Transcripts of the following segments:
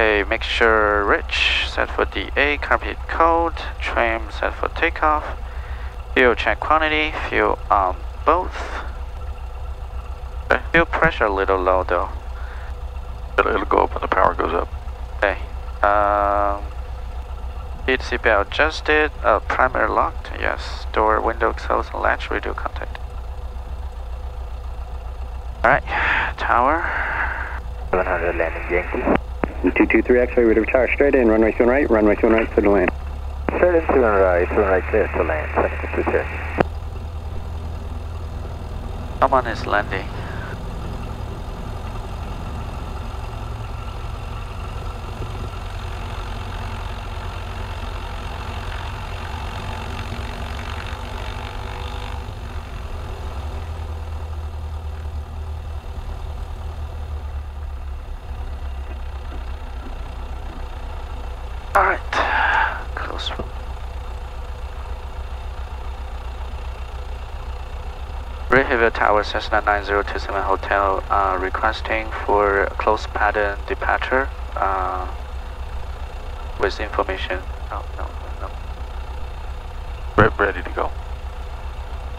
Okay, mixture rich, set for DA, carpet cold, trim set for takeoff. Fuel check quantity, fuel on both. Fuel pressure a little low though. It'll go up when the power goes up. Okay. Heat seatbelt adjusted, primer locked, yes. Door, window closed, latch, radio contact. Alright, tower. 700 landing Yankee. 223 X-ray, ready to retire straight in, runway 2 right, runway 2 right, clear to land. Straight in, 2 right clear to land, 752 Cherokee. Someone is landing. Alright, close. Rehaven Tower, Cessna 9027 Hotel, requesting for close pattern departure with information. No. Ready to go.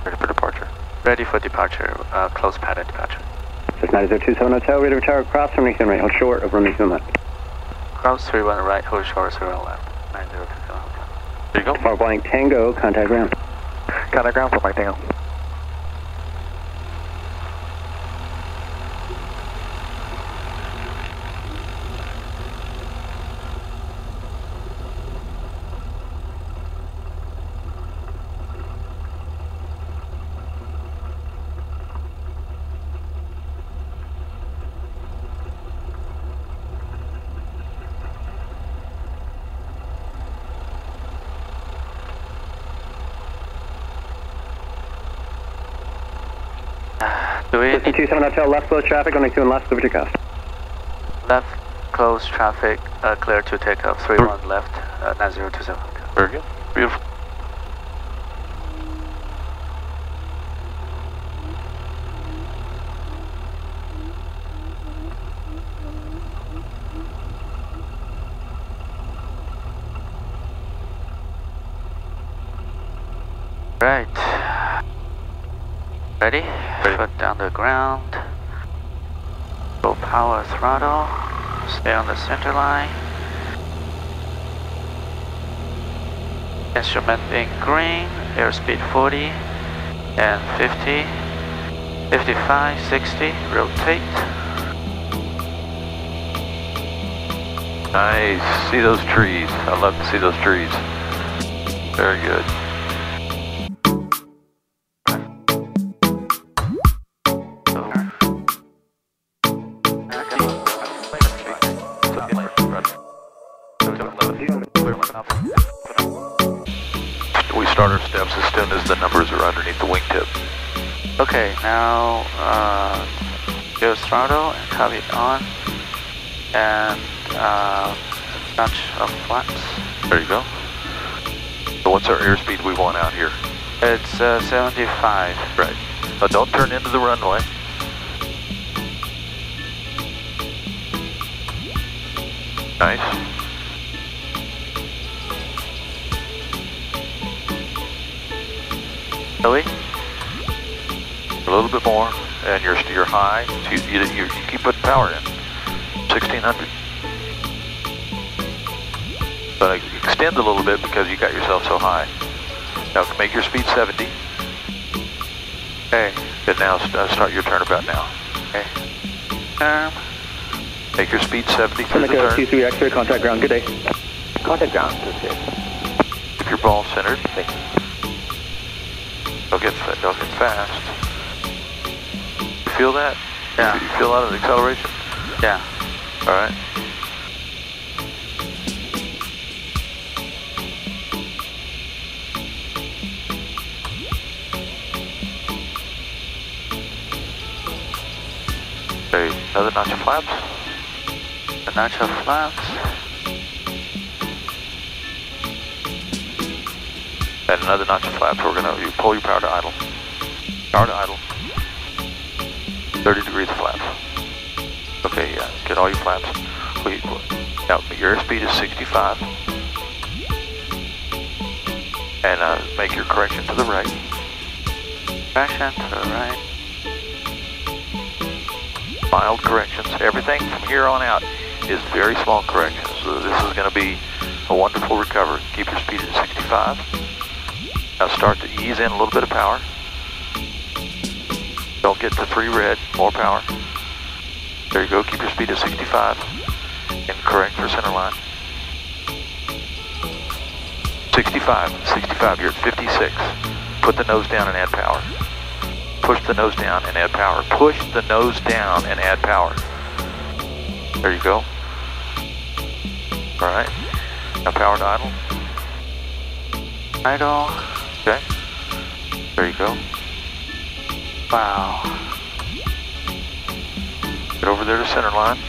Ready for departure. Ready for departure, close pattern departure. Cessna 9027 Hotel, ready to retire across, runway 2 right, hold short of runway 2 left. Cross 31 right, hold short, 31 left. 9027 Hotel. There you go. Far blank Tango, contact ground. Contact ground for my Tango. Do we need 27 Hotel, left close traffic, runway 2 and left, over to cost. left close traffic, clear to takeoff, 31 left, 9027 Hotel. Very good. Beautiful. Right. Ready? Foot down the ground. Full power throttle. Stay on the center line. Instrument in green. Airspeed 40 and 50. 55, 60. Rotate. Nice. See those trees. I love to see those trees. Very good. We start our steps as soon as the numbers are underneath the wingtip. Okay, now go throttle and have it on. And notch of flaps. There you go. So what's our airspeed we want out here? It's 75. Right. Now don't turn into the runway. Nice. Really? A little bit more, and you're high. So you keep putting power in. 1600. But extend a little bit because you got yourself so high. Now make your speed 70. Okay. And now start your turnabout now. Okay. Make your speed 70 through the turn. T3 X-ray, contact ground, good day. Contact ground, 26. Keep your ball centered. Don't get fast. You feel that? Yeah. You feel a lot of the acceleration? Yeah. All right. Okay, another notch of flaps. A notch of flaps. And another notch of flaps. You pull your power to idle. Power to idle. 30 degrees of flaps. Okay, yeah. Get all your flaps. Now your airspeed is 65. And make your correction to the right. Correction to the right. Mild corrections. Everything from here on out is very small corrections. So this is going to be a wonderful recovery. Keep your speed at 65. Now start to ease in a little bit of power. Don't get to 3 red. More power. There you go. Keep your speed at 65. And correct for center line. 65. 65. You're at 56. Put the nose down and add power. Push the nose down and add power. Push the nose down and add power. There you go. All right. Now power to idle. Idle. Okay. There you go. Wow. Get over there to center line.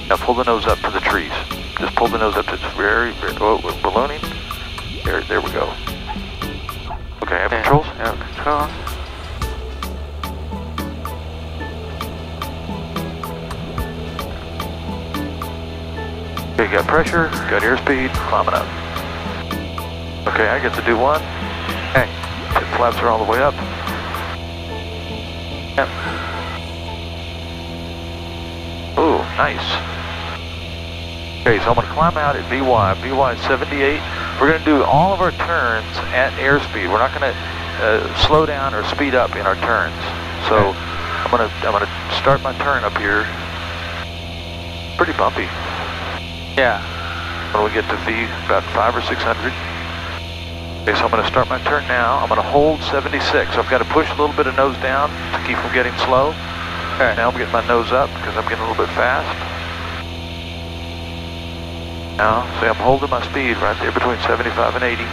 Now pull the nose up to the trees. Just pull the nose up to it's very, oh, we're ballooning. There we go. Okay, have controls? Yeah, controls. Okay, got pressure, got airspeed, climbing up. Okay, I get to do one. Okay. The flaps are all the way up. Yep. Ooh, nice. Okay, so I'm going to climb out at VY. VY is 78. We're going to do all of our turns at airspeed. We're not going to slow down or speed up in our turns. So okay. I'm going to start my turn up here. Pretty bumpy. Yeah. When we get to V, about 500 or 600. Okay, so I'm going to start my turn now. I'm going to hold 76. So I've got to push a little bit of nose down to keep from getting slow. Okay. Now I'm getting my nose up because I'm getting a little bit fast. Now, see, I'm holding my speed right there between 75 and 80.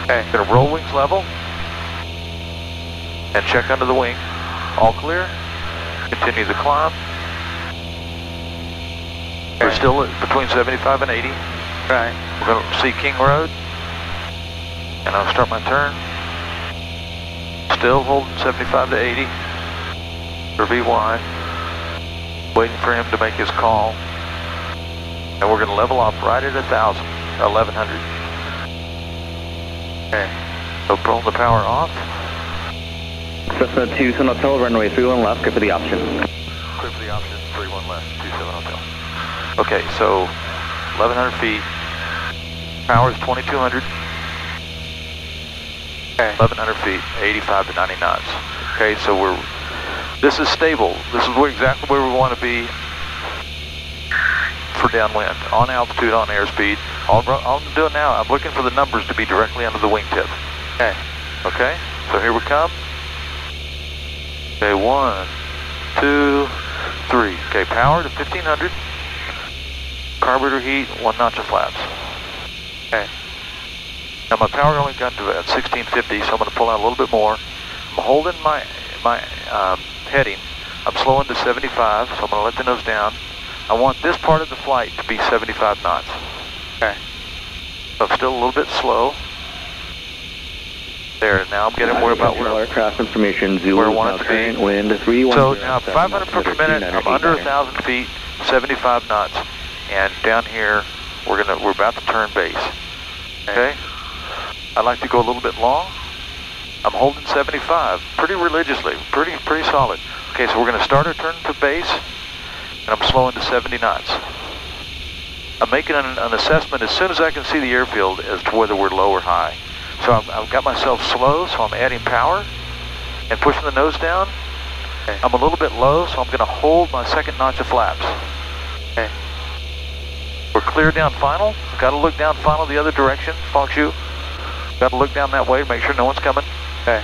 Okay. Gonna roll wings level. And check under the wing. All clear. Continue the climb. Okay. We're still between 75 and 80. Right. We're gonna see King Road. And I'll start my turn. Still holding 75 to 80. For VY. Waiting for him to make his call. And we're going to level off right at 1100. Okay. So pulling the power off. Cessna 27 Hotel, runway 31 left, clear for the option. Clear for the option, 31 left, 27 Hotel. Okay, so 1100 feet. Power is 2200. Okay. 1100 feet, 85 to 90 knots. Okay, so this is stable. This is exactly where we want to be for downwind, on altitude, on airspeed. All I'm doing now, I'm looking for the numbers to be directly under the wingtip. Okay. Okay, so here we come. Okay, 1, 2, 3. Okay, power to 1500. Carburetor heat, 1 notch of flaps. Okay. Now my power only got to about 1650, so I'm going to pull out a little bit more. I'm holding my heading. I'm slowing to 75, so I'm going to let the nose down. I want this part of the flight to be 75 knots. Okay. So I'm still a little bit slow. There, now I'm getting more about where aircraft information, where I want it to be. Wind 310. So now 500 foot per minute, I'm under 1,000 feet, 75 knots, and down here we're about to turn base. Okay. I'd like to go a little bit long. I'm holding 75 pretty religiously, pretty solid. Okay, so we're going to start our turn to base. And I'm slowing to 70 knots. I'm making an assessment as soon as I can see the airfield as to whether we're low or high. So I've got myself slow, so I'm adding power and pushing the nose down. Okay. I'm a little bit low, so I'm going to hold my second notch of flaps. Okay. We're clear down final. Got to look down final the other direction, Fong Shu. Got to look down that way to make sure no one's coming. Okay.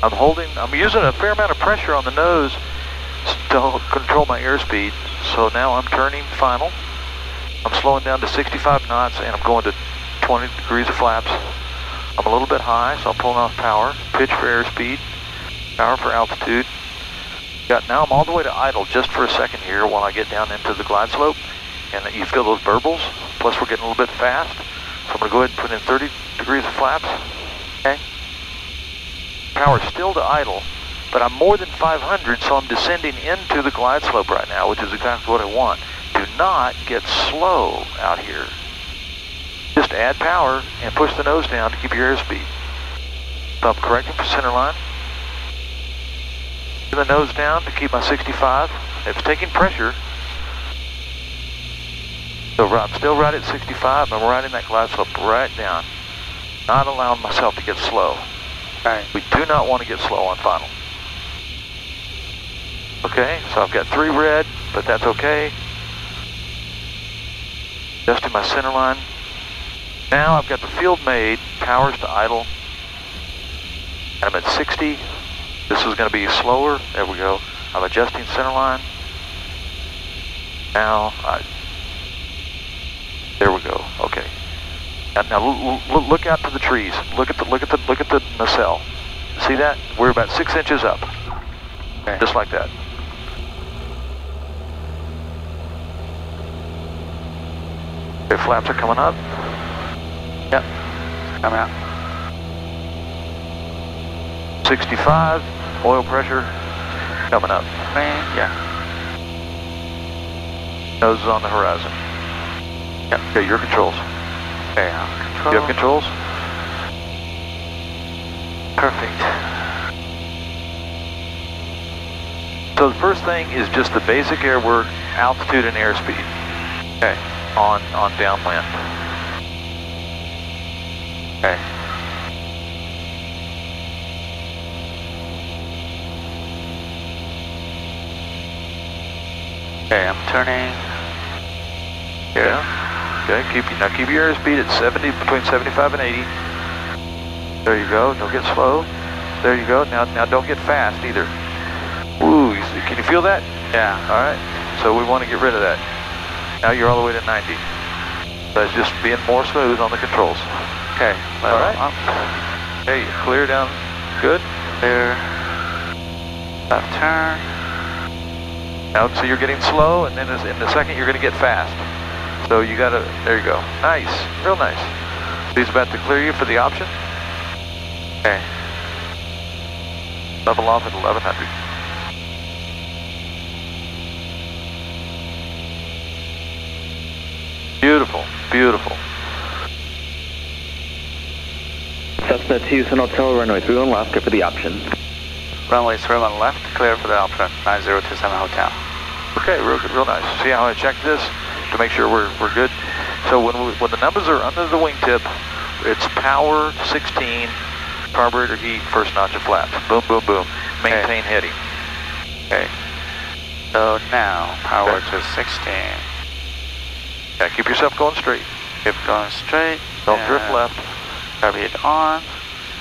I'm using a fair amount of pressure on the nose to control my airspeed. So now I'm turning final. I'm slowing down to 65 knots and I'm going to 20 degrees of flaps. I'm a little bit high, so I'm pulling off power. Pitch for airspeed, power for altitude. Now I'm all the way to idle just for a second here while I get down into the glide slope. And you feel those burbles, plus we're getting a little bit fast. So I'm going to go ahead and put in 30 degrees of flaps. Okay. Power still to idle. But I'm more than 500, so I'm descending into the glide slope right now, which is exactly what I want. not get slow out here. Just add power and push the nose down to keep your airspeed. So I'm correcting for center line. The nose down to keep my 65. It's taking pressure. So I'm still right at 65. I'm riding that glide slope right down. Not allowing myself to get slow. Right. We do not want to get slow on final. Okay, so I've got 3 red, but that's okay. Adjusting my center line. Now I've got the field made, powers to idle. And I'm at 60. This is going to be slower. There we go. I'm adjusting center line. Now, there we go. Okay. Now look out to the trees. Look at the nacelle. See that? We're about 6 inches up. Okay. Just like that. Okay, flaps are coming up. Yep. Coming out. 65, oil pressure coming up. Yeah. Nose is on the horizon. Yep. Okay, your controls. Okay, control. You have controls? Perfect. So the first thing is just the basic air work, altitude and airspeed. Okay, on downwind. Okay. Okay, I'm turning. Yeah. Okay, keep your airspeed at 70, between 75 and 80. There you go. Don't get slow. There you go. Now don't get fast either. Ooh, can you feel that? Yeah. All right. So we want to get rid of that. Now you're all the way to 90. That's just being more smooth on the controls. Okay. All right. Up. Okay, clear down. Good. Clear. Left turn. Now, so you're getting slow, and then in a second you're going to get fast. So you got to, there you go. Nice, real nice. So he's about to clear you for the option. Okay. Level off at 1100. Beautiful, beautiful. Cessna 2 Hotel, runway 31 left, clear for the option. Runway 31 left, clear for the option, 9027 Hotel. Okay, real nice. See how I checked this to make sure we're good? So when the numbers are under the wingtip, it's power 16, carburetor heat, first notch of flaps. Boom, boom, boom. Maintain heading. Okay. So now, power to 16. Yeah, keep yourself going straight. Keep going straight. Don't drift left. Carburetor on.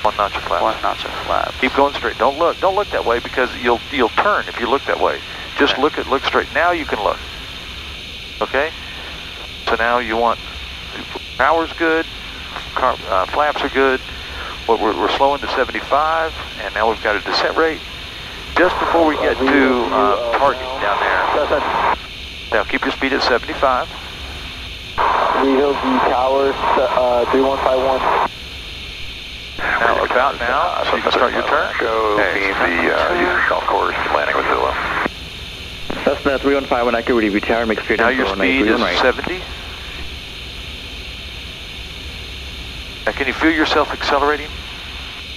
1 notch of flaps. 1 notch of flaps. Keep going straight. Don't look that way because you'll turn if you look that way. Just look straight. Now you can look. Okay? So now you want power's good, flaps are good. We're slowing to 75, and now we've got a descent rate. Just before we get to target down there. Now keep your speed at 75. Reveal the tower, 3151. Now about now, so you can start your turn. Go beam the golf course, landing with Zilla. Cessna 315, when accurate, review tower, make straight Now in your for runway speed is 31 right. 70. Now can you feel yourself accelerating?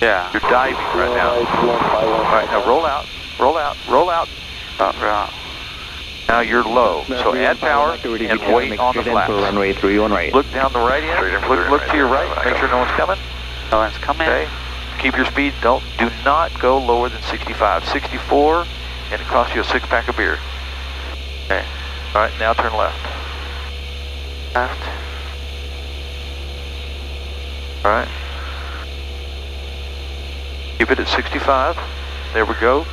Yeah. You're diving right now. All right, now roll out, roll out, roll out. Now you're low, so add power and wait on the flaps. Runway 31 right. Look down the right end, look to your right, make sure no one's coming. No one's coming. Okay, keep your speed, do not go lower than 65. 64, and it costs you a 6-pack of beer. Okay, all right, now turn left. Left. All right. Keep it at 65. There we go.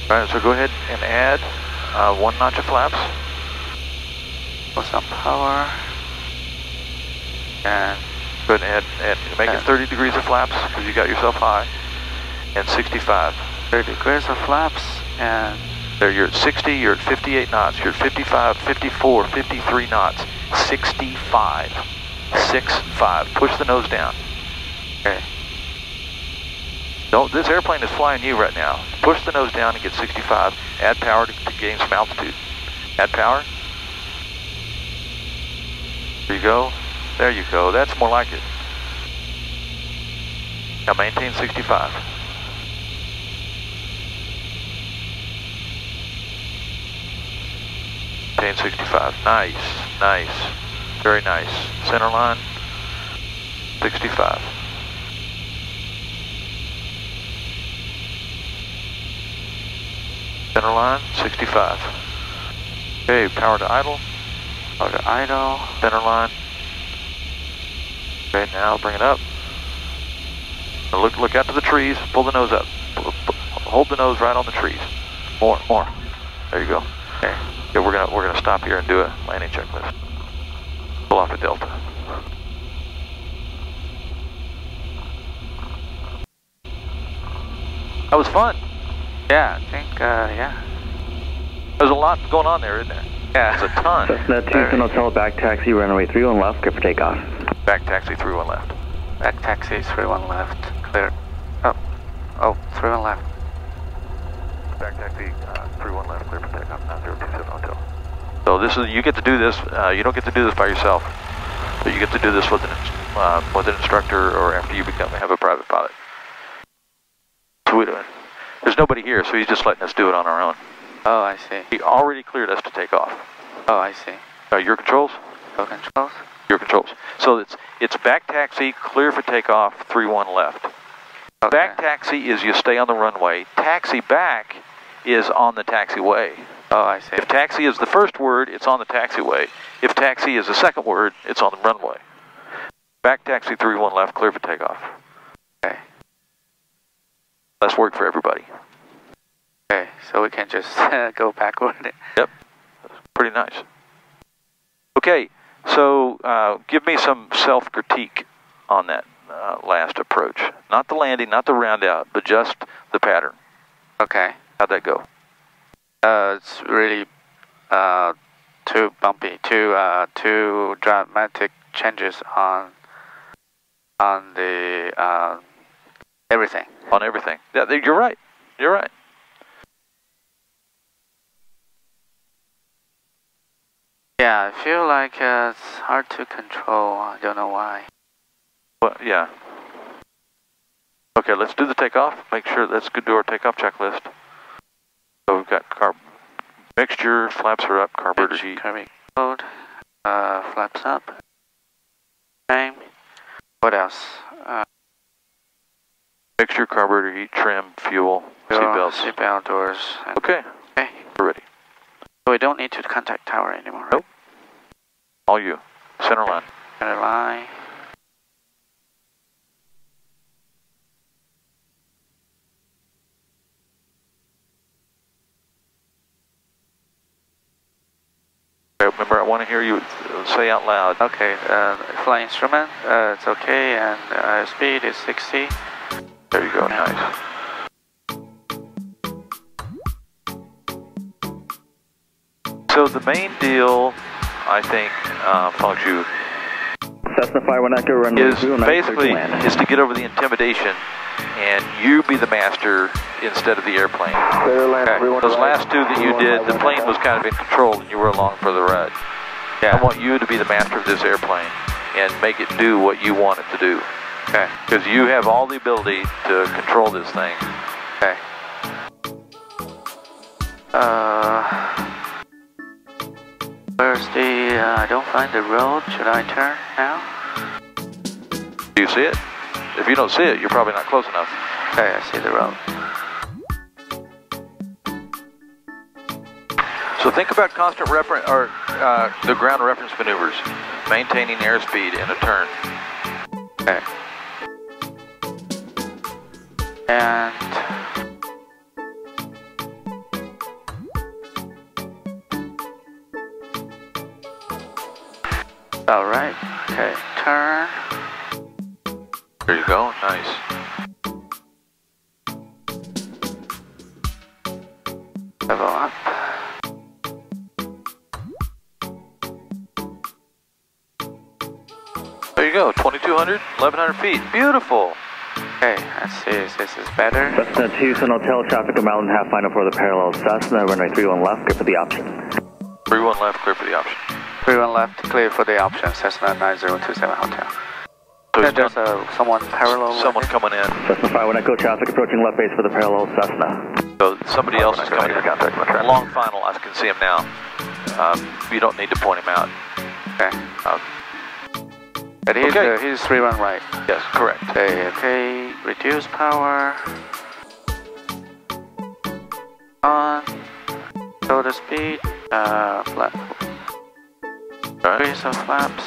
All right, so go ahead and add 1 notch of flaps. With some power. And Go ahead and make it 30 degrees of flaps because you got yourself high. And 65. 30 degrees of flaps. And there, you're at 60, you're at 58 knots, you're at 55, 54, 53 knots, 65. 65. Push the nose down. okay. This airplane is flying you right now. Push the nose down and get 65. Add power to gain some altitude. Add power. There you go. There you go. That's more like it. Now maintain 65. Maintain 65. Nice. Nice. Very nice. Center line. 65. Center line, 65. Okay, power to idle. Power to idle. Center line. Okay, now bring it up. Now look out to the trees. Pull the nose up. Hold the nose right on the trees. More. There you go. Okay. Yeah, we're gonna stop here and do a landing checklist. Pull off the delta. That was fun. Yeah, I think, yeah. There's a lot going on there, isn't there? Yeah. There's a ton. Cessna 21 Hotel, back taxi, runway 31 left, clear for takeoff. Back taxi, 31 left. Back taxi, 31 left, clear. Oh, 31 left. Back taxi, 31 left, clear for takeoff, 9027 Hotel. So this is, you get to do this, you don't get to do this by yourself, but you get to do this with an instructor or after you have a private pilot. So there's nobody here, so he's just letting us do it on our own. Oh, I see. He already cleared us to take off. Oh, I see. Your controls? Go controls? Your controls. So it's back taxi, clear for takeoff, 31 left. Okay. Back taxi is you stay on the runway. Taxi back is on the taxiway. Oh, I see. If taxi is the first word, it's on the taxiway. If taxi is the second word, it's on the runway. Back taxi, 31 left, clear for takeoff. Okay. Less work for everybody. Okay, so we can just go backward. Yep, pretty nice. Okay, so give me some self-critique on that last approach. Not the landing, not the round out, but just the pattern. Okay. How'd that go? It's really too bumpy, too dramatic changes on the everything. On everything. Yeah, you're right. You're right. Yeah, I feel like it's hard to control. I don't know why. Well, yeah. Okay, let's do the takeoff. Make sure let's do our takeoff checklist. So we've got carb mixture, flaps are up, carburetor heat. Code, flaps up. Same. What else? Mixture, carburetor heat, trim, fuel, seatbelts. Seatbelt doors. Okay. Okay. We're ready. So we don't need to contact tower anymore, right? Nope. All you. Center line. Center line. Remember, I want to hear you say out loud. Okay, flight instrument, it's okay, and speed is 60. There you go, nice. So the main deal, I think, Feng Cessna 51 Echo, runway is 29, basically is to get over the intimidation and you be the master instead of the airplane. Okay. Those last two that you did, the plane was kind of in control and you were along for the ride. Yeah. I want you to be the master of this airplane and make it do what you want it to do. Okay. Because you have all the ability to control this thing. Okay. Where's the, I don't find the road. Should I turn now? Do you see it? If you don't see it, you're probably not close enough. Okay, I see the road. So think about constant reference, or the ground reference maneuvers, maintaining airspeed in a turn. Okay. And all right. Okay, turn. There you go. Nice. Level up. There you go. 2,200, 1,100 feet. Beautiful. Okay, let's see if this is better. Cessna 2 Hotel, traffic a mile and a half final for the parallel Cessna, runway 31 left, clear for the option. 31 left, clear for the option. 31 left, clear for the option, Cessna 9027 Hotel. So Okay, there's someone parallel. Someone coming in. Cessna 51 Echo, traffic approaching left base for the parallel Cessna. So somebody else is coming in. Long final, I can see him now. You don't need to point him out. Okay. But he's 3-1 right. Yes, correct. Okay, reduce power. On. Shoulder speed. Flap. Increase of flaps.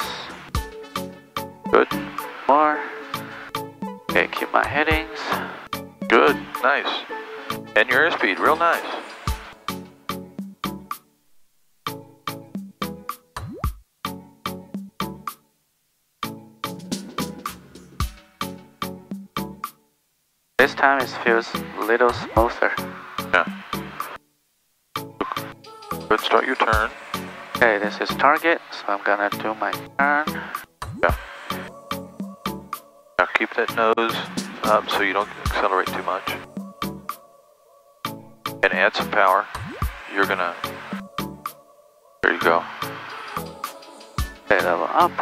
Good. More. Okay, keep my headings. Good, nice. And your airspeed, real nice. This time it feels a little smoother. Yeah. Good, start your turn. Okay, this is target, so I'm gonna do my turn. Yeah. Now keep that nose up so you don't accelerate too much. And add some power. You're gonna... There you go. Okay, level up.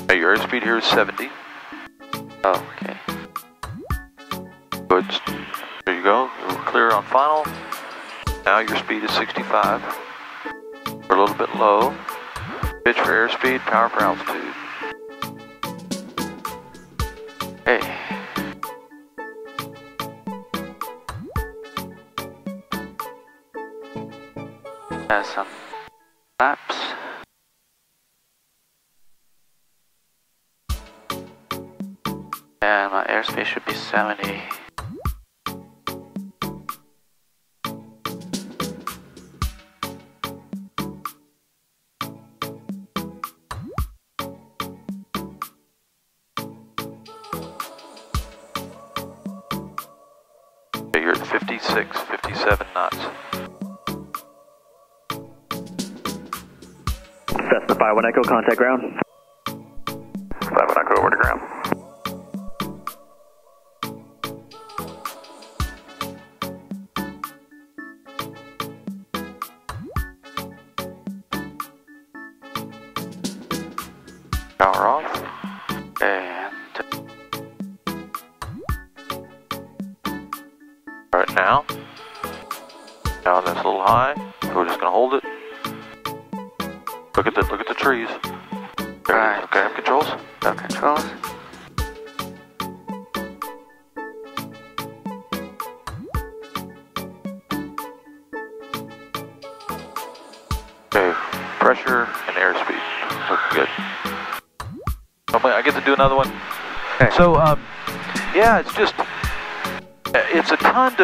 Now your airspeed here is 70. Oh, okay. Good. There you go. You're clear on final. Now your speed is 65. We're a little bit low. Pitch for airspeed, power for altitude. Hey. Has some flaps. And my airspeed should be 70. You're at 56, 57 knots. Cessna 51 Echo, contact ground. 51 Echo, over to ground. Power off. And Right now. Now that's a little high. So we're just gonna hold it. Look at the trees. There it is. Okay, have controls. no controls. Okay, pressure and airspeed. Looking good. I get to do another one. Okay. So, yeah, it's just, it's a ton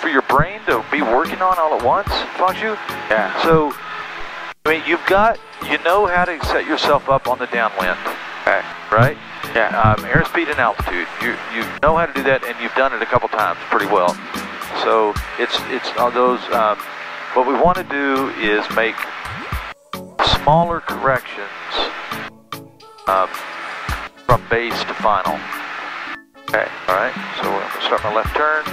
for your brain to be working on all at once, Fangshu. Yeah. So, I mean, you know how to set yourself up on the downwind, Okay. right? Yeah. Airspeed and altitude. You know how to do that, and you've done it a couple times pretty well. So it's on those. What we want to do is make smaller corrections from base to final. Okay. All right. So I'm gonna start my left turn.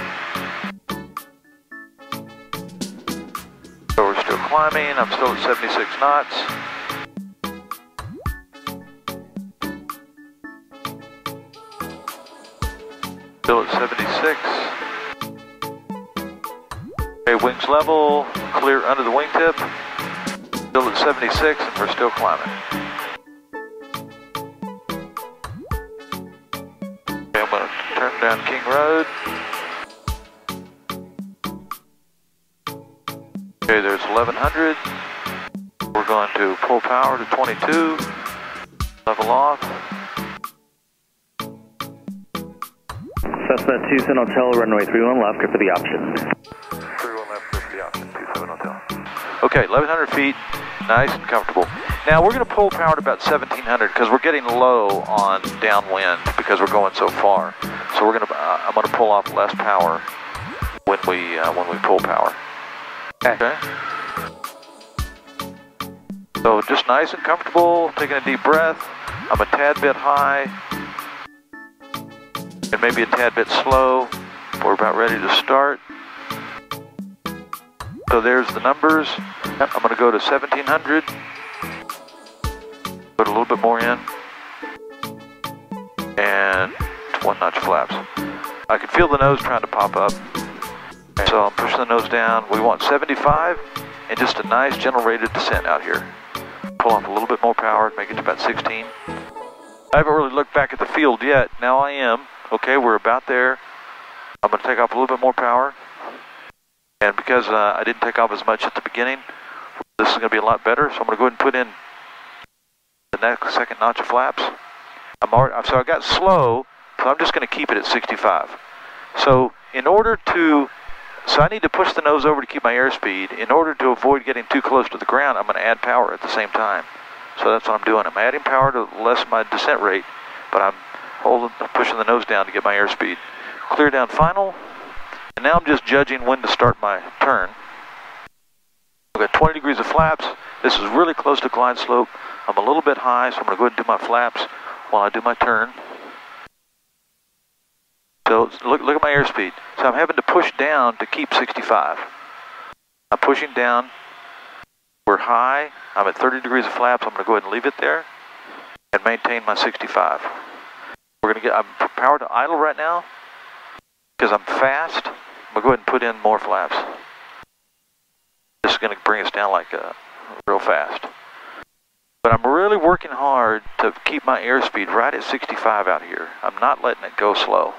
So we're still climbing. I'm still at 76 knots. Still at 76. Okay, wings level, clear under the wingtip. Still at 76, and we're still climbing. Okay, I'm going to turn down King Road. Okay, there's 1100. We're going to pull power to 22. Level off. Cessna 27 Hotel, runway 31 left, clear for the option. 31 left, clear for the option, 27 Hotel. Okay, 1100 feet, nice and comfortable. Now we're going to pull power to about 1700 because we're getting low on downwind because we're going so far. So we're going to, I'm going to pull off less power when we pull power. Okay. So just nice and comfortable, taking a deep breath. I'm a tad bit high and maybe a tad bit slow. We're about ready to start. So there's the numbers. I'm going to go to 1700. Put a little bit more in. And 1 notch flaps. I can feel the nose trying to pop up. So I'm pushing the nose down. We want 75 and just a nice gentle rate of descent out here. Pull off a little bit more power, make it to about 16. I haven't really looked back at the field yet. Now I am. Okay, we're about there. I'm going to take off a little bit more power. And because I didn't take off as much at the beginning, this is going to be a lot better. So I'm going to go ahead and put in the next second notch of flaps. So I got slow, so I'm just going to keep it at 65. So I need to push the nose over to keep my airspeed. In order to avoid getting too close to the ground, I'm going to add power at the same time. So that's what I'm doing. I'm adding power to lessen my descent rate, but I'm pushing the nose down to get my airspeed. Clear down final, and now I'm just judging when to start my turn. I've got 20 degrees of flaps. This is really close to glide slope. I'm a little bit high, so I'm going to go ahead and do my flaps while I do my turn. So look at my airspeed. So I'm having to push down to keep 65. I'm pushing down. We're high. I'm at 30 degrees of flaps. I'm going to go ahead and leave it there and maintain my 65. I'm powered to idle right now because I'm fast. I'm going to go ahead and put in more flaps. This is going to bring us down like real fast. But I'm really working hard to keep my airspeed right at 65 out here. I'm not letting it go slow.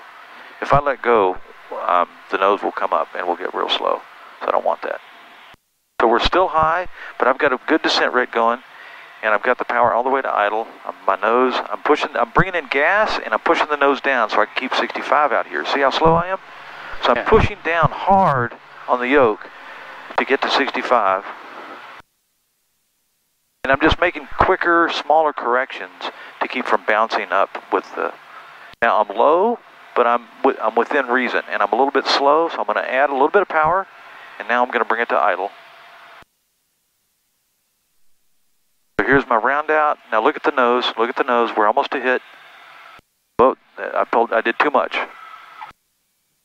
If I let go, the nose will come up and we'll get real slow. So I don't want that. So we're still high, but I've got a good descent rate going, and I've got the power all the way to idle. I'm bringing in gas, and I'm pushing the nose down so I can keep 65 out here. See how slow I am? So I'm pushing down hard on the yoke to get to 65. And I'm just making quicker, smaller corrections to keep from bouncing up with the... Now I'm low, but I'm within reason, and I'm a little bit slow, so I'm going to add a little bit of power, and now I'm going to bring it to idle. So here's my round out. Now look at the nose. Look at the nose. We're almost to hit. Well, I did too much.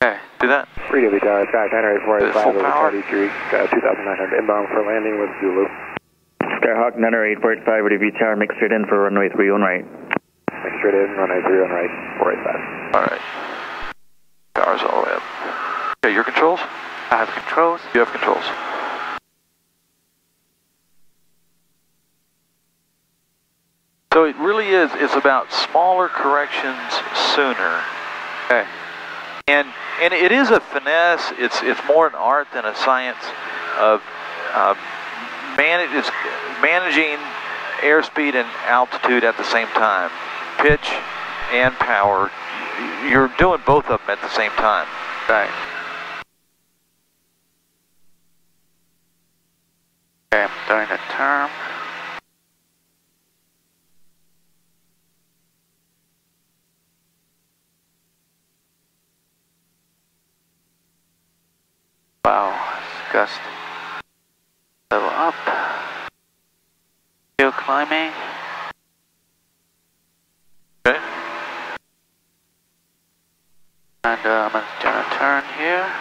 Okay, do that. Free to be Tower, track 98485 full power. 2,900 inbound for landing with Zulu. Skyhawk 98485, ready to be tower, make straight in for runway 31 right. Make straight in, runway 31 right, 485. All right. Power's all the way up. Okay, your controls? I have controls. You have controls. So it really is, it's about smaller corrections sooner. Okay. And it is a finesse, it's more an art than a science of managing airspeed and altitude at the same time. Pitch and power, you're doing both of them at the same time. Right. Okay, I'm doing a turn. Wow, gust. Level up. Still climbing. Okay. And I'm going to do a turn here.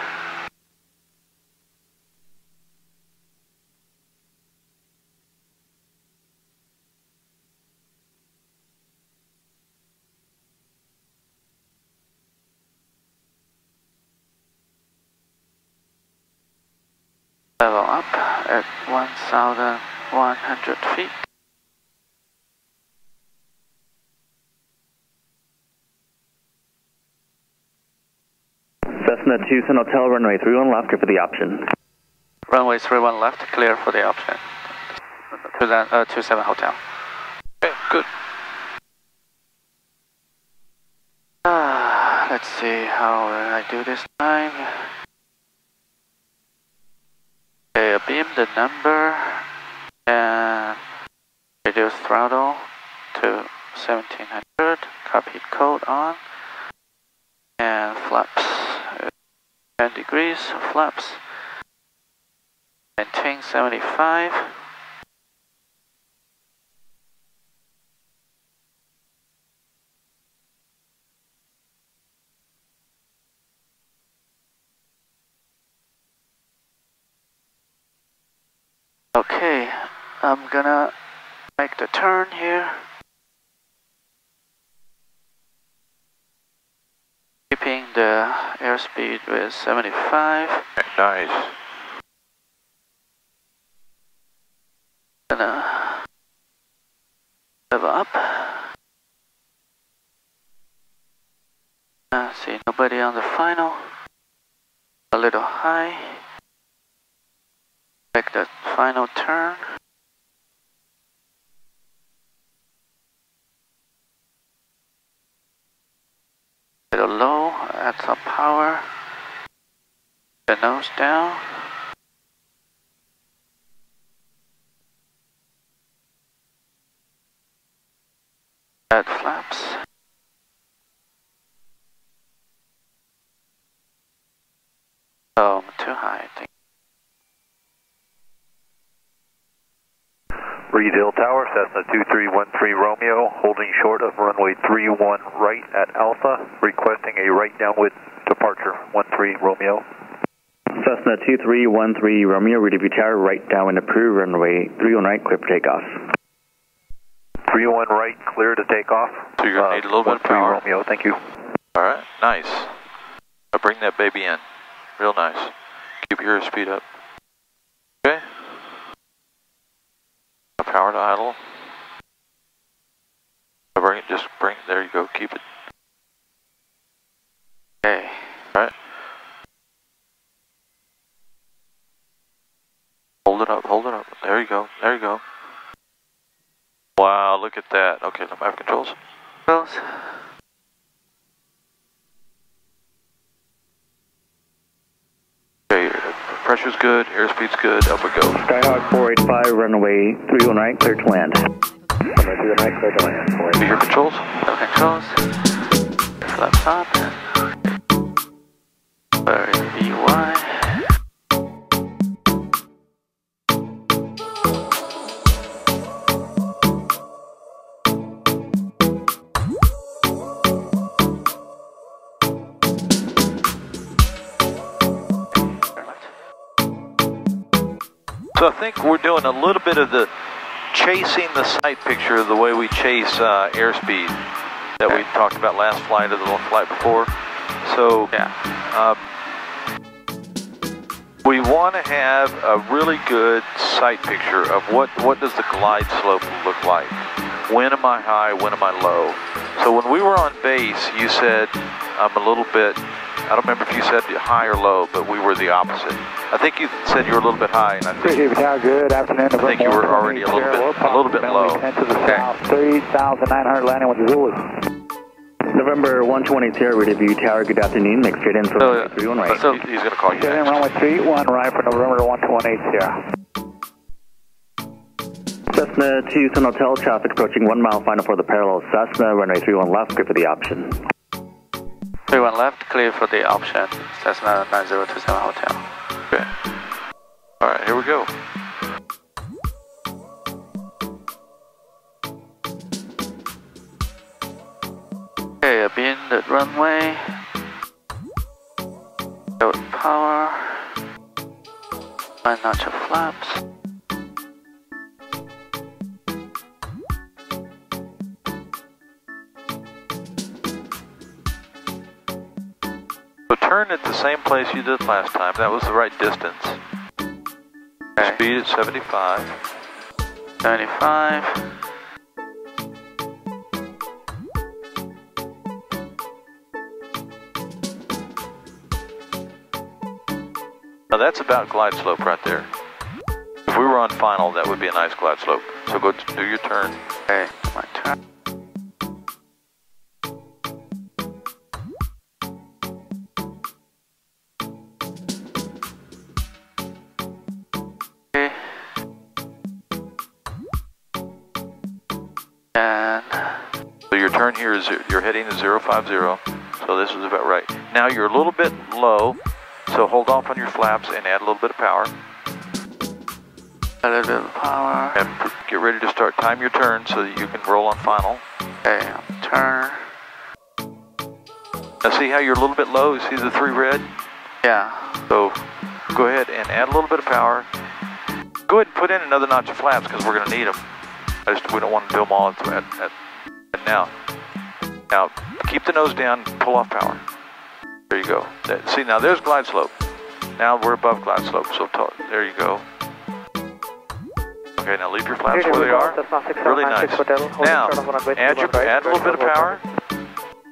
Level up at 1,100 feet. Cessna 2 Hotel, runway 31 left, clear for the option. Runway 31 left, clear for the option. 27 Hotel. Okay, good. Let's see how I do this time. Okay, beam the number and reduce throttle to 1700. Copy code on and flaps 10 degrees flaps. Maintain 75. Okay, I'm gonna make the turn here. Keeping the airspeed with 75. Okay, nice. Gonna level up. See nobody on the final. A little high. Make the final turn. A little low, add some power. The nose down. Add flaps. Oh, too high, I think. Reedville Tower, Cessna 2313 Romeo, holding short of runway 31 right at Alpha, requesting a right downwind departure, 13 Romeo. Cessna 2313 Romeo, Reedville Tower, right downwind approved, runway 31 right, clear for takeoff. 31 right, clear to take off. So you're going to need a little bit of power. Romeo, thank you. All right, nice. Now bring that baby in. Real nice. Keep your speed up. Okay. Power to idle. Bring it, just bring it, there you go, keep it. Okay. All right. Hold it up, hold it up. There you go, there you go. Wow, look at that. Okay, let me have controls. Close. Okay, pressure's good, airspeed's good, up we go. Skyhawk 485, runway 31 right, clear to land. Runway 31 right, clear to land. Do your controls? No controls. Flaps up. Where is BY? So I think we're doing a little bit of the chasing the sight picture of the way we chase airspeed that we talked about last flight or the flight before. So we want to have a really good sight picture of what does the glide slope look like. When am I high, when am I low? So when we were on base, you said I'm a little bit, I don't remember if you said high or low, but we were the opposite. I think you said you were a little bit high, and I think, Good afternoon. I think you were already a little bit low. 10 to the south, 3,900 landing with Zulu. November 120 Sierra, Reedville Tower, good afternoon, next straight in for runway 31 right. So he's going to call you Straight in, next. runway 31 right for November 120 Sierra. Cessna 2 Sun Hotel, traffic approaching 1 mile, final for the parallel Cessna, runway 31 left, clear for the option. 31 left, clear for the option. Cessna 9027 Hotel. Okay. All right, here we go. Okay, I've been the runway. Go power. One notch of flaps. So turn at the same place you did last time. That was the right distance. Okay. Speed at 75. 75. Now that's about glide slope right there. If we were on final, that would be a nice glide slope. So go do your turn. Okay, my turn. Okay. And So your turn here is, your heading is 050. So this is about right. Now you're a little bit low. So hold off on your flaps and add a little bit of power. a little bit of power. And get ready to start. Time your turn so that you can roll on final. Okay, turn. Now see how you're a little bit low? You see the 3 red? Yeah. So go ahead and add a little bit of power. go ahead and put in another notch of flaps because we're going to need them. We don't want to do them all at now. Now, keep the nose down, pull off power. There you go. See, now there's glide slope. Now we're above glide slope, so there you go. Okay, now leave your flaps where they are. Really nice. Now, add a little bit of power,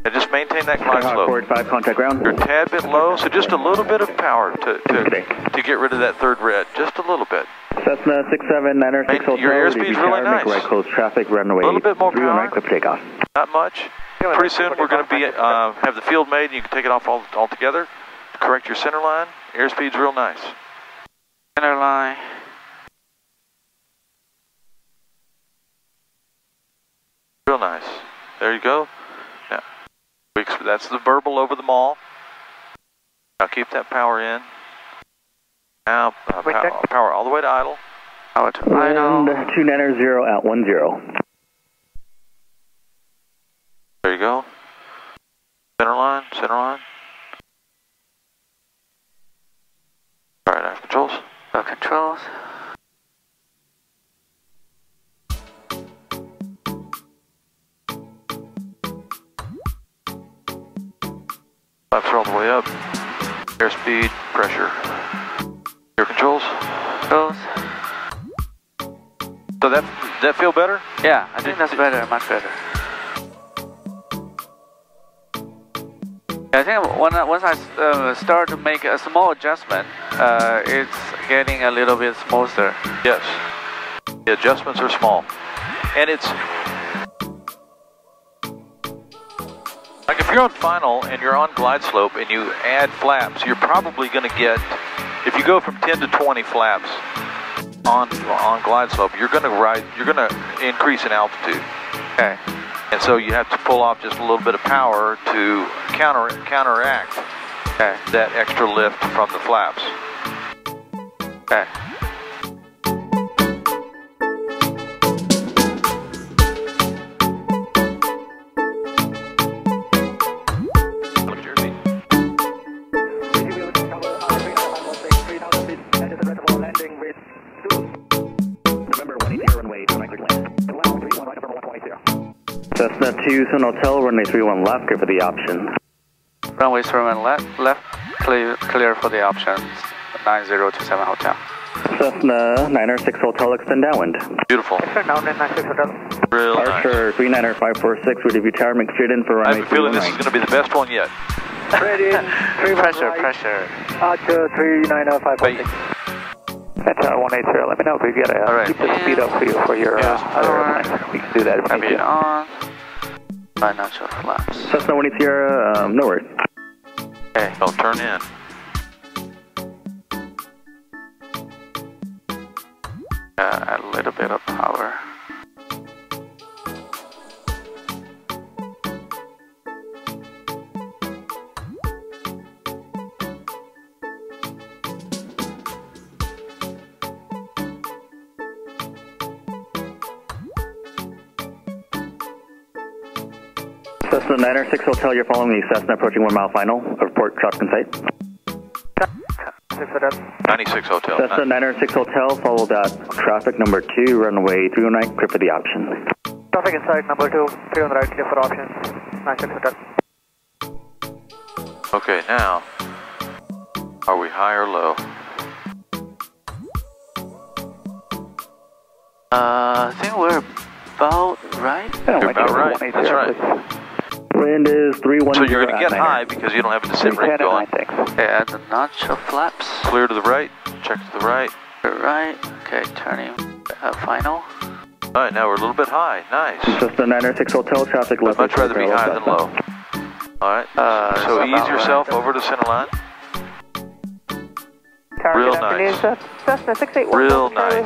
and just maintain that glide slope. Forward 5, contact ground. You're a tad bit low, so just a little bit of power to get rid of that third red. Just a little bit. Cessna 679er 6 Hotel. Your airspeed's really nice. Make right close traffic, runway. A little bit more power. Right, quick takeoff. Not much. Pretty soon we're going to be have the field made, and you can take it off all together. Correct your center line. Airspeed's real nice. Center line. Real nice. There you go. Now, that's the burble over the mall. Now keep that power in. Now power all the way to idle. Power to idle. 290 at 10. There you go. Center line, center line. All right, air controls. Air controls. Flaps are all the way up. Airspeed, pressure. Air controls. Controls. So that feel better? Yeah, I think that's better, much better. I think once I start to make a small adjustment, it's getting a little bit smoother. Yes, the adjustments are small, and it's like if you're on final and you're on glide slope and you add flaps, you're probably going to get, if you go from 10 to 20 flaps on glide slope, you're going to increase in altitude. Okay. And so you have to pull off just a little bit of power to counteract that extra lift from the flaps. Okay. Look at your seat. November 180 runway, clear land. Cessna 2 Sun Hotel, runway 31 left, clear for the option. Runway 31 left, clear for the options. 9027 Hotel. Cessna 906 Hotel, extend downwind. Beautiful. Downwind 96 Hotel. Real nice. Archer 39546, ready to tower, make straight in for runway 31. I have a feeling this is going to be the best one yet. Ready, Pressure. Archer 39546. Center 180, let me know if we get a keep the speed up for your other airlines. We can do that if we need to. On. Financial flaps. Cessna 180, no worries. Okay. Don't turn in. Add a little bit of power. Cessna 906 Hotel, you're following the Cessna approaching 1 mile final. Report traffic in sight. 96 Hotel. Cessna 906 Hotel, follow that traffic number 2, runway 309, clear for the option. Traffic in sight number 2, 309, clear for options. 96 Hotel. Okay, now, are we high or low? I think we're about right. You're about right. That's right. Wind is 310. So you're going to get high because you don't have a descent rate going. Okay, add a notch of flaps. Clear to the right. Check to the right. Right. Okay, turning final. All right, now we're a little bit high. Nice. Cessna 906 Hotel, traffic left. I'd much rather be high than low. All right. So ease yourself over to center line. Real nice. Cessna 681. Real nice.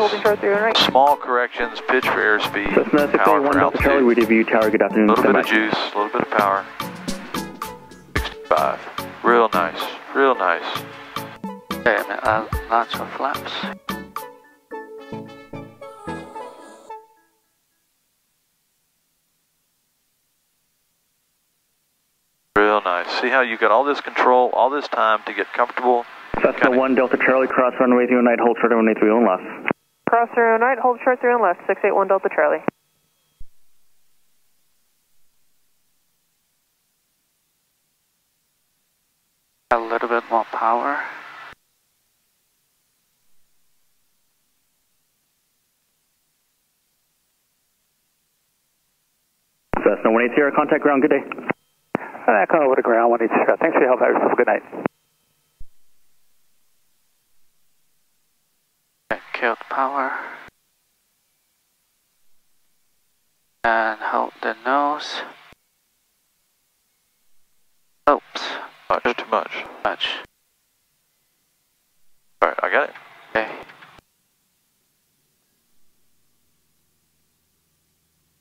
Small corrections, pitch for airspeed, Cessna power for 681 Delta Charlie, altitude. we debut tower, good afternoon. A little bit of juice, a little bit of power. 65. Real nice. Real nice. Okay, and add a notch of flaps. Real nice. See how you got all this control, all this time to get comfortable. Cessna 1 Delta Charlie, cross runway 309, hold short runway 31 left. cross 3 on right, hold short 3 on left, 681 Delta Charlie. A little bit more power. Cessna 180, contact ground, good day. Come over to ground 180. Thanks for your help, have yourself a good night. Killed power. And hold the nose. Oops. Too much. Alright, I got it. Okay.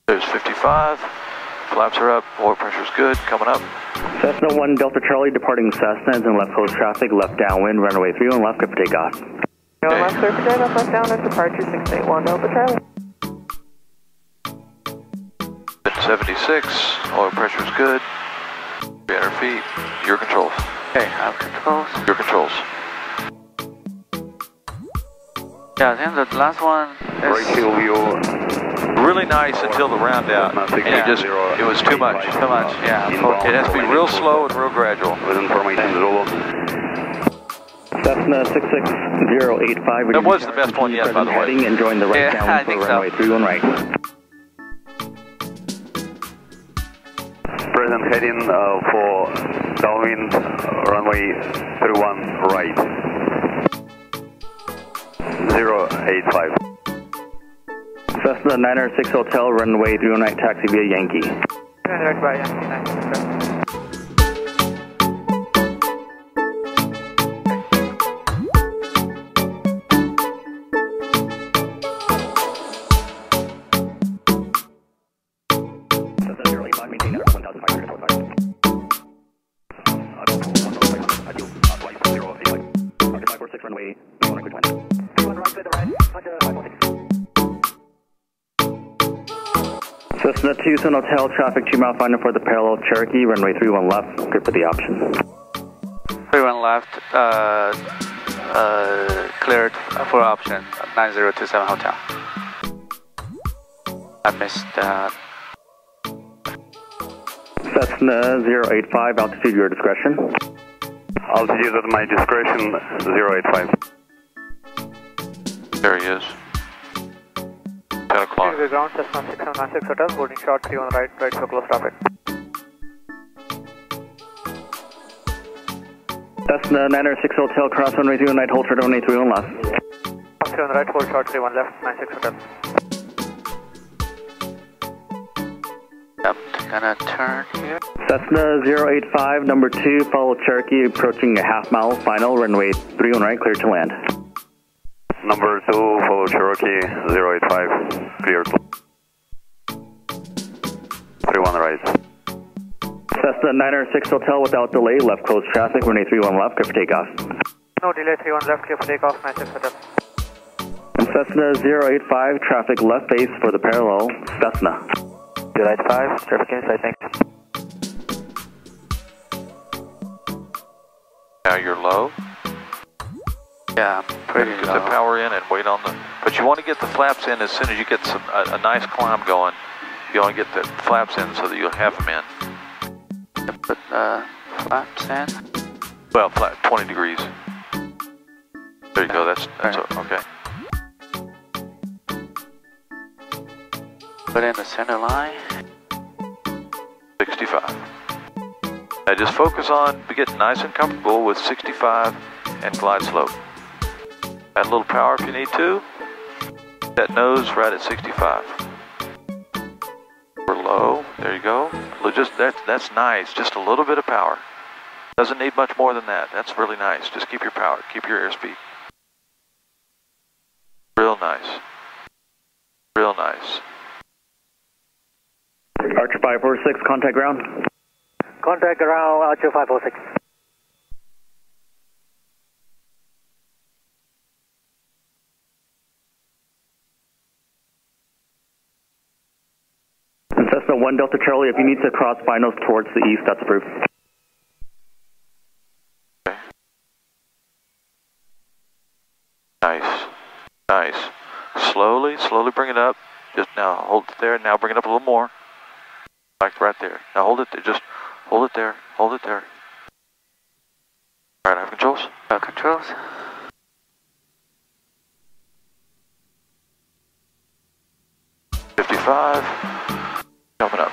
There's 55. Flaps are up. Oil pressure's good. Coming up. Cessna 1 Delta Charlie departing Cessna is in left close traffic, left downwind, runway 31 left, good for takeoff. Okay. Left clear for takeoff, left downwind, departure 681 Delta Charlie. 76. Oil pressure's good. 300 feet. Your controls. Okay, I have controls. Your controls. Yeah, I think the last one Right heel view. Really nice until the round out. Yeah. It was too much. Too much, yeah. It has to be real slow and real gradual. With information Zulu. Cessna 66085. That was the best one yet, by the way. Heading and join the right downwind for runway 31 right. Present heading for downwind runway 31 right. 085. Cessna 906 Hotel, runway 31 right, taxi via Yankee. Direct by Yankee 9. Cessna 2 Sun Hotel, traffic 2 mile final for the parallel Cherokee, runway 31 left, good for the option. 31 left, cleared for option, 9027 Hotel. I missed that. Cessna 085, altitude your discretion. Altitude at my discretion, 085. There he is. 10 o'clock. Ground, Cessna 6796 Hotel, boarding short 3 on right, right for close traffic. Cessna 906 Hotel, cross runway 31 right, hold short runway 31 left. 3 on right, hold short 31 left, 96 Hotel. I'm gonna turn here. Cessna 085, number 2, follow Cherokee, approaching a half mile, final, runway 31 right, clear to land. Number 2, follow Cherokee, 085, clear. 31 right. Cessna 906 Hotel without delay, left close traffic, runway 31 left, clear for takeoff. No delay, 31 left, clear for takeoff, 96 Hotel. And Cessna 085, traffic left base for the parallel, Cessna. 085, traffic inside, thanks. Now you're low. Yeah, pretty Get low. the power in and wait on the... But you want to get the flaps in as soon as you get a nice climb going. You want to get the flaps in so that you'll have them in. Put flaps in. Well, flat 20 degrees. There you go. That's okay. Put in the center line. 65. Now just focus on getting nice and comfortable with 65 and glide slope. Add a little power if you need to. That nose right at 65. We're low. There you go. That's nice. Just a little bit of power. Doesn't need much more than that. That's really nice. Just keep your power. Keep your airspeed. Real nice. Real nice. Archer 546, contact ground. Contact ground, Archer 546. And Cessna 1 Delta Charlie, if you need to cross finals towards the east, that's approved. Nice. Nice. slowly bring it up. Just now hold it there. Now bring it up a little more. Like right there. Now hold it there. Just hold it there. Hold it there. All right, I have controls. Controls. Coming up.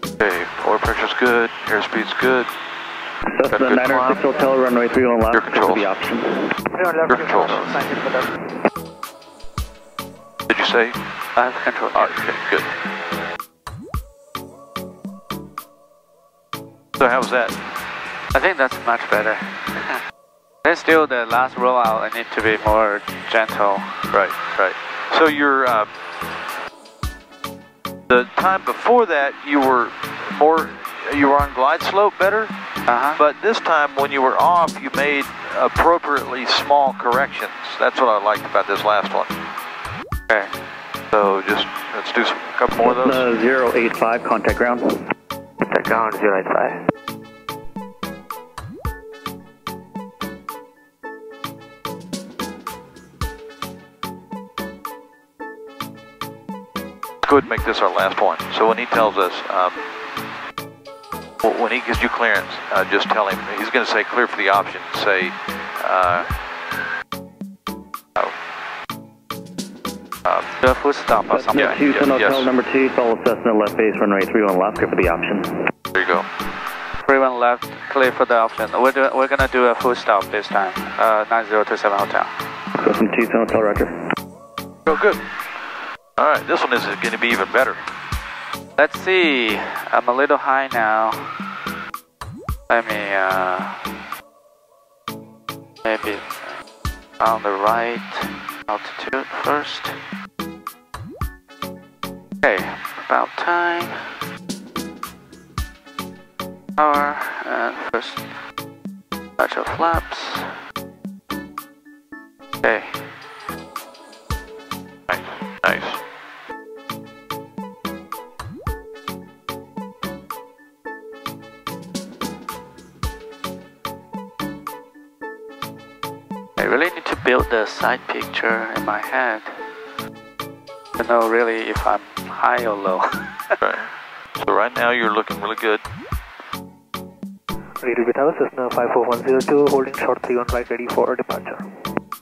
Okay, oil pressure's good, airspeed's good. Cessna 906 Hotel, runway 31 left. Your controls. The option. Your controls. Did you say? I have control. All right, okay, good. So how was that? I think that's much better. Then still the last rollout, I need to be more gentle. Right. So your the time before that you were on glide slope better, but this time when you were off, you made appropriately small corrections. That's what I liked about this last one. Okay. So just let's do a couple more of those. 085, contact ground. Contact ground 085. Go ahead and make this our last one. So when he tells us, when he gives you clearance, just tell him, he's going to say clear for the option. Say, Do a full stop or something. Cessna 2, Hotel number 2, follow Cessna left base, runway 31 left, clear for the option. There you go. 31 left, clear for the option. We're gonna do a full stop this time. 9027 Hotel. Cessna 2, Hotel, roger. Oh, good. All right, this one is going to be even better. Let's see. I'm a little high now. Let me maybe on the right altitude first. Okay, about time. Power and first batch of flaps. Okay. Nice. I really need to build the side picture in my head to know really if I'm high or low. Right. So right now you're looking really good. Radio Tower, Cessna 54102, holding short 31 right, ready for departure.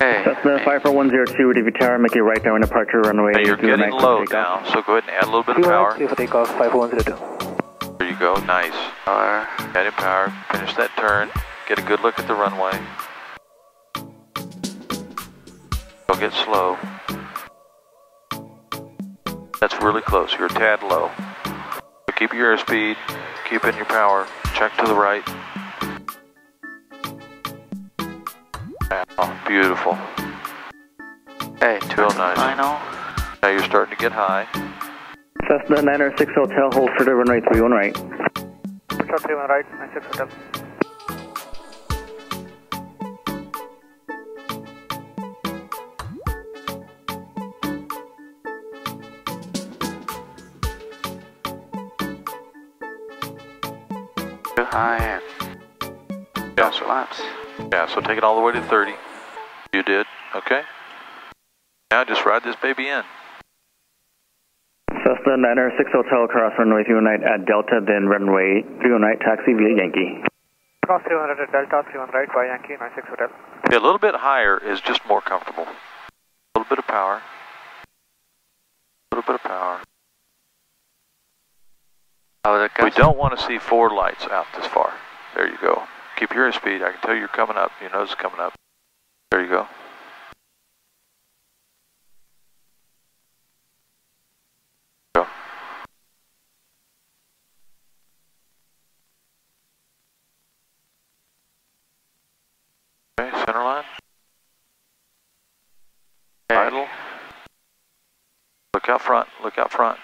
Okay. Cessna 54102, Radio Tower, make a right down departure, runway. Hey, you're getting low now, so go ahead and add a little bit of power. Clear for takeoff, 5102. There you go, nice. Power. Adding power, finish that turn, get a good look at the runway. Don't get slow. That's really close, you're a tad low. But keep your airspeed, keep in your power, check to the right. Oh, beautiful. Okay, Real nice. Final. Now you're starting to get high. Cessna 906 Hotel, hold for the runway 31 right. Short 31 right, 96 Hotel. Too high and flaps. Yeah, so take it all the way to 30. You did, okay? Now just ride this baby in. Cessna 906 Hotel, cross runway 31 at Delta, then runway 31 taxi via Yankee. Cross 300 at Delta, 31 right by Yankee, 96 Hotel. Okay, a little bit higher is just more comfortable. A little bit of power. A little bit of power. We don't want to see 4 lights out this far. There you go. Keep your airspeed. I can tell you're coming up. Your nose is coming up. There you go. Go. Okay, center line. Idle. Look out front. Look out front.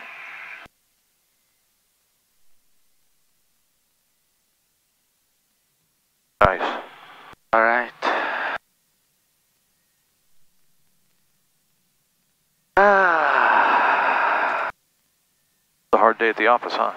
Nice. All right. It's a hard day at the office, huh?